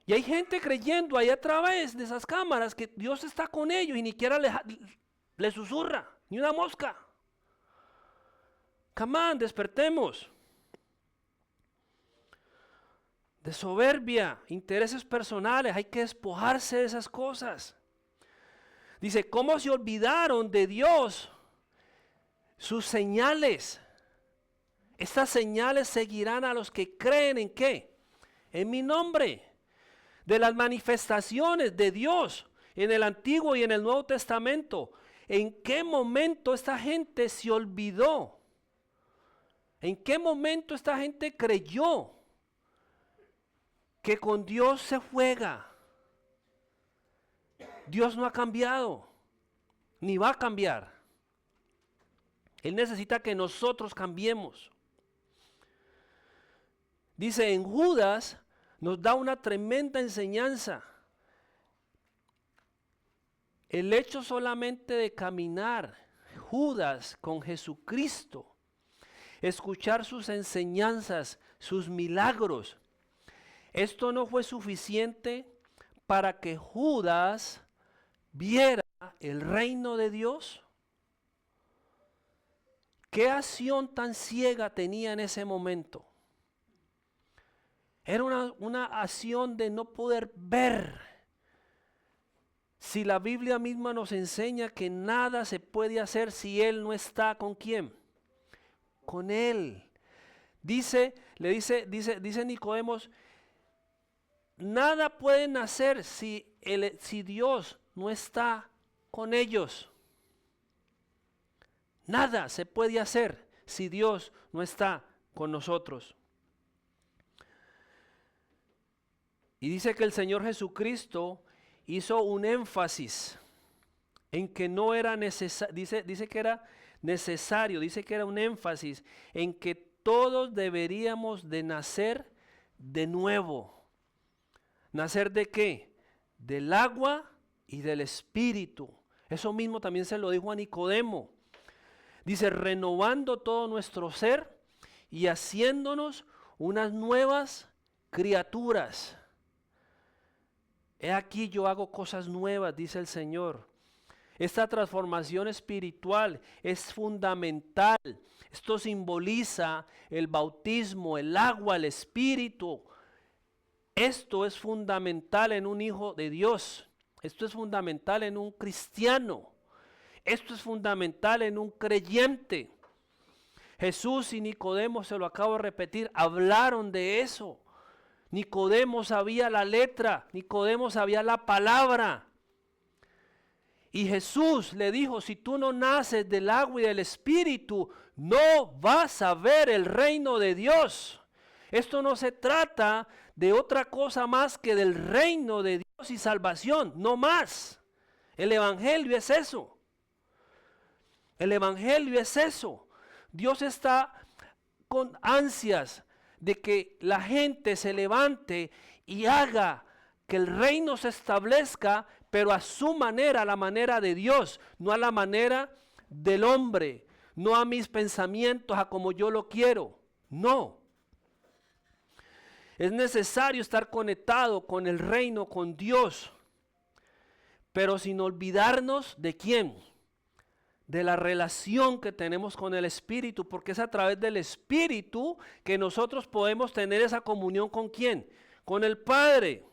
Y hay gente creyendo ahí a través de esas cámaras que Dios está con ellos y ni siquiera le susurra, ni una mosca. Come on, despertemos. De soberbia, intereses personales, hay que despojarse de esas cosas. Dice, ¿cómo se olvidaron de Dios? Sus señales. Estas señales seguirán a los que creen en ¿qué? En mi nombre. De las manifestaciones de Dios en el Antiguo y en el Nuevo Testamento. ¿En qué momento esta gente se olvidó? ¿En qué momento esta gente creyó que con Dios se juega? Dios no ha cambiado, ni va a cambiar. Él necesita que nosotros cambiemos. Dice, en Judas nos da una tremenda enseñanza. El hecho solamente de caminar Judas con Jesucristo, escuchar sus enseñanzas, sus milagros, esto no fue suficiente para que Judas viera el reino de Dios. ¿Qué acción tan ciega tenía en ese momento? Era una acción de no poder ver. Si la Biblia misma nos enseña que nada se puede hacer si Él no está ¿con quién? con Él. Dice Nicodemos, nada pueden hacer si Dios no está con ellos. Nada se puede hacer si Dios no está con nosotros. Y dice que el Señor Jesucristo hizo un énfasis en que no era necesario, dice que era necesario, dice que era un énfasis en que todos deberíamos de nacer de nuevo. ¿Nacer de qué? Del agua y del Espíritu. Eso mismo también se lo dijo a Nicodemo. Dice, renovando todo nuestro ser y haciéndonos unas nuevas criaturas. He aquí yo hago cosas nuevas, dice el Señor. Esta transformación espiritual es fundamental. Esto simboliza el bautismo, el agua, el Espíritu. Esto es fundamental en un hijo de Dios. Esto es fundamental en un cristiano. Esto es fundamental en un creyente. Jesús y Nicodemo, se lo acabo de repetir, hablaron de eso. Nicodemo sabía la letra, Nicodemo sabía la palabra. Y Jesús le dijo, si tú no naces del agua y del Espíritu, no vas a ver el reino de Dios. Esto no se trata de otra cosa más que del reino de Dios y salvación, no más. El Evangelio es eso. El Evangelio es eso. Dios está con ansias de que la gente se levante y haga que el reino se establezca, pero a su manera, a la manera de Dios, no a la manera del hombre, no a mis pensamientos, a como yo lo quiero. No. Es necesario estar conectado con el reino, con Dios, pero sin olvidarnos de quién, de la relación que tenemos con el Espíritu, porque es a través del Espíritu que nosotros podemos tener esa comunión con quién, con el Padre.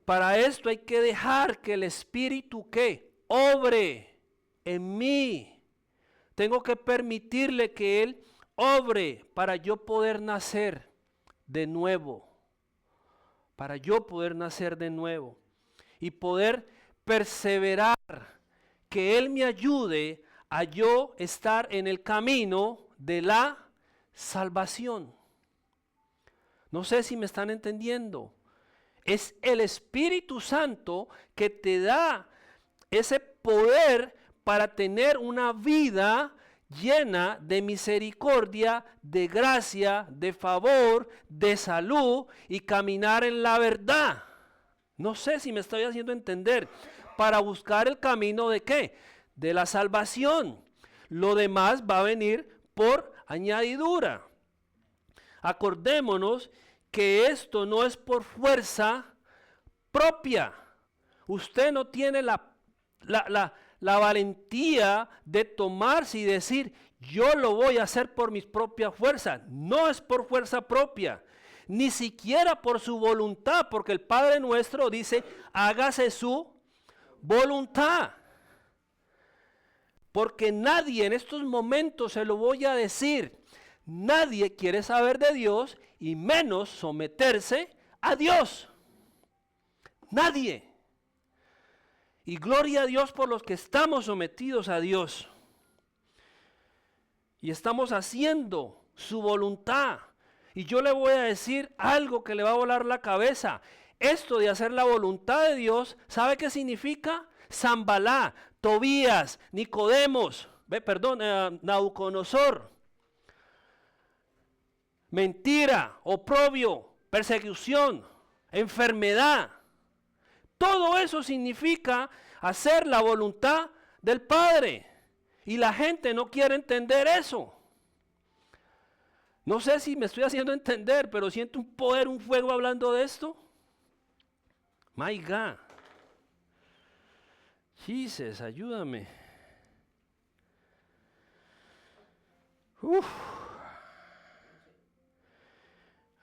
Para esto hay que dejar que el Espíritu ¿qué? Obre en mí. Tengo que permitirle que Él obre para yo poder nacer de nuevo. Para yo poder nacer de nuevo. Y poder perseverar. Que Él me ayude a yo estar en el camino de la salvación. No sé si me están entendiendo. Es el Espíritu Santo que te da ese poder para tener una vida llena de misericordia, de gracia, de favor, de salud y caminar en la verdad. No sé si me estoy haciendo entender. Para buscar el camino de ¿qué? De la salvación. Lo demás va a venir por añadidura. Acordémonos que esto no es por fuerza propia. Usted no tiene la valentía de tomarse y decir, yo lo voy a hacer por mis propias fuerzas. No es por fuerza propia, ni siquiera por su voluntad, porque el Padre nuestro dice, hágase su voluntad. Porque nadie en estos momentos, se lo voy a decir, nadie quiere saber de Dios y menos someterse a Dios. Nadie. Y gloria a Dios por los que estamos sometidos a Dios. Y estamos haciendo su voluntad. Y yo le voy a decir algo que le va a volar la cabeza. Esto de hacer la voluntad de Dios, ¿sabe qué significa? Zambalá, Tobías, Nicodemos, Nabucodonosor. Mentira, oprobio, persecución, enfermedad. Todo eso significa hacer la voluntad del Padre. Y la gente no quiere entender eso. No sé si me estoy haciendo entender, pero siento un poder, un fuego hablando de esto. My God. Jesus, ayúdame.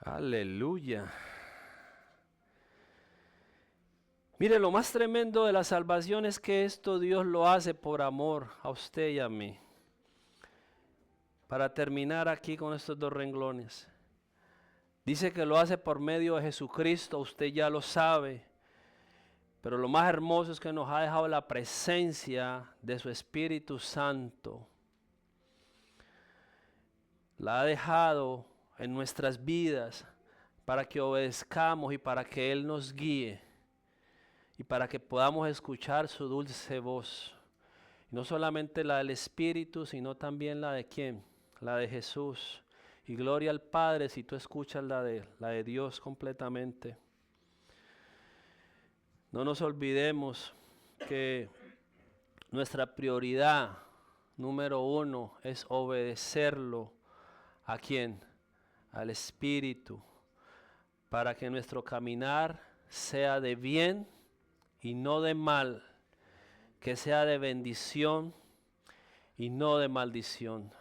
Aleluya. Mire, lo más tremendo de la salvación es que esto Dios lo hace por amor a usted y a mí. para terminar aquí con estos 2 renglones. Dice que lo hace por medio de Jesucristo, usted ya lo sabe. Pero lo más hermoso es que nos ha dejado la presencia de su Espíritu Santo. La ha dejado en nuestras vidas para que obedezcamos y para que Él nos guíe. Y para que podamos escuchar su dulce voz. Y no solamente la del Espíritu, sino también la de ¿quién? La de Jesús. Y gloria al Padre si tú escuchas la de Dios completamente. No nos olvidemos que nuestra prioridad número 1 es obedecerlo. ¿A quién? Al Espíritu. Para que nuestro caminar sea de bien y no de mal. Que sea de bendición y no de maldición.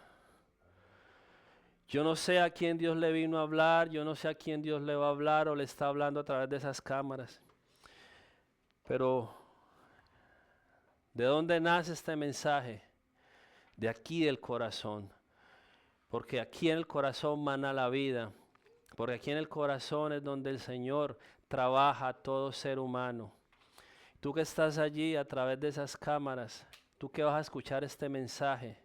Yo no sé a quién Dios le vino a hablar, yo no sé a quién Dios le va a hablar o le está hablando a través de esas cámaras. Pero, ¿de dónde nace este mensaje? De aquí del corazón. Porque aquí en el corazón mana la vida. Porque aquí en el corazón es donde el Señor trabaja a todo ser humano. Tú que estás allí a través de esas cámaras, tú que vas a escuchar este mensaje,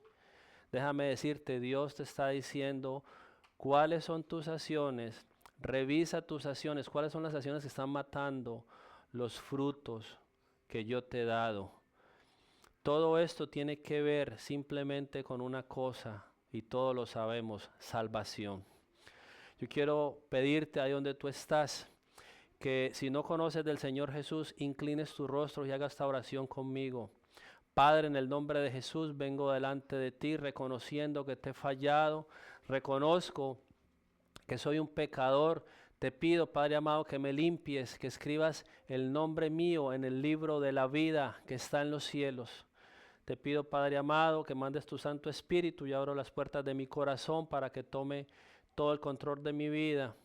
déjame decirte, Dios te está diciendo cuáles son tus acciones. Revisa tus acciones, cuáles son las acciones que están matando los frutos que yo te he dado. Todo esto tiene que ver simplemente con una cosa, y todos lo sabemos, salvación. Yo quiero pedirte ahí donde tú estás, que si no conoces del Señor Jesús, inclines tu rostro y hagas esta oración conmigo. Padre, en el nombre de Jesús vengo delante de ti reconociendo que te he fallado, reconozco que soy un pecador. Te pido, Padre amado, que me limpies, que escribas el nombre mío en el libro de la vida que está en los cielos. Te pido, Padre amado, que mandes tu Santo Espíritu y abro las puertas de mi corazón para que tome todo el control de mi vida.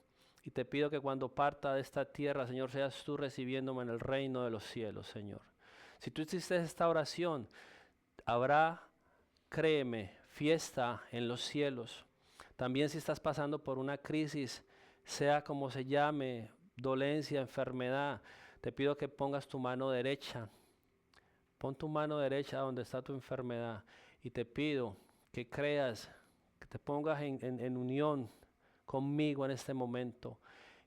Y te pido que cuando parta de esta tierra, Señor, seas tú recibiéndome en el reino de los cielos, Señor. Si tú hiciste esta oración, habrá, créeme, fiesta en los cielos. También si estás pasando por una crisis, sea como se llame, dolencia, enfermedad, te pido que pongas tu mano derecha. Pon tu mano derecha donde está tu enfermedad y te pido que creas, que te pongas en unión conmigo en este momento.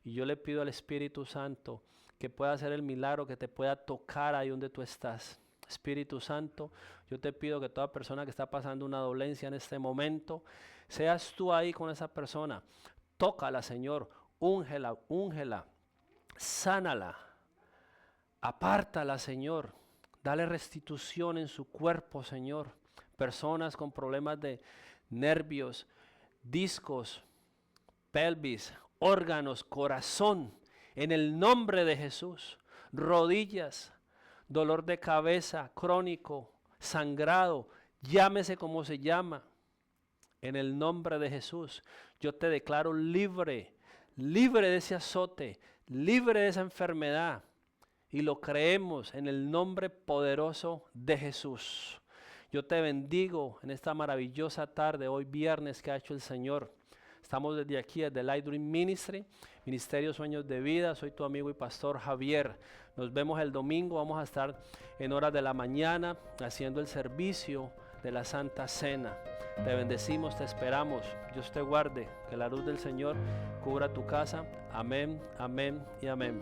Y yo le pido al Espíritu Santo que pueda hacer el milagro, que te pueda tocar ahí donde tú estás. Espíritu Santo, yo te pido que toda persona que está pasando una dolencia en este momento, seas tú ahí con esa persona. Tócala, Señor, úngela, úngela, sánala, apártala, Señor. Dale restitución en su cuerpo, Señor. Personas con problemas de nervios, discos, pelvis, órganos, corazón, en el nombre de Jesús. Rodillas, dolor de cabeza crónico, sangrado, llámese como se llama. En el nombre de Jesús, yo te declaro libre, libre de ese azote, libre de esa enfermedad. Y lo creemos en el nombre poderoso de Jesús. Yo te bendigo en esta maravillosa tarde, hoy viernes que ha hecho el Señor. Estamos desde aquí, desde Light Dream Ministry, Ministerio Sueños de Vida. Soy tu amigo y pastor Javier. Nos vemos el domingo, vamos a estar en horas de la mañana haciendo el servicio de la Santa Cena. Te bendecimos, te esperamos. Dios te guarde, que la luz del Señor cubra tu casa. Amén, amén y amén.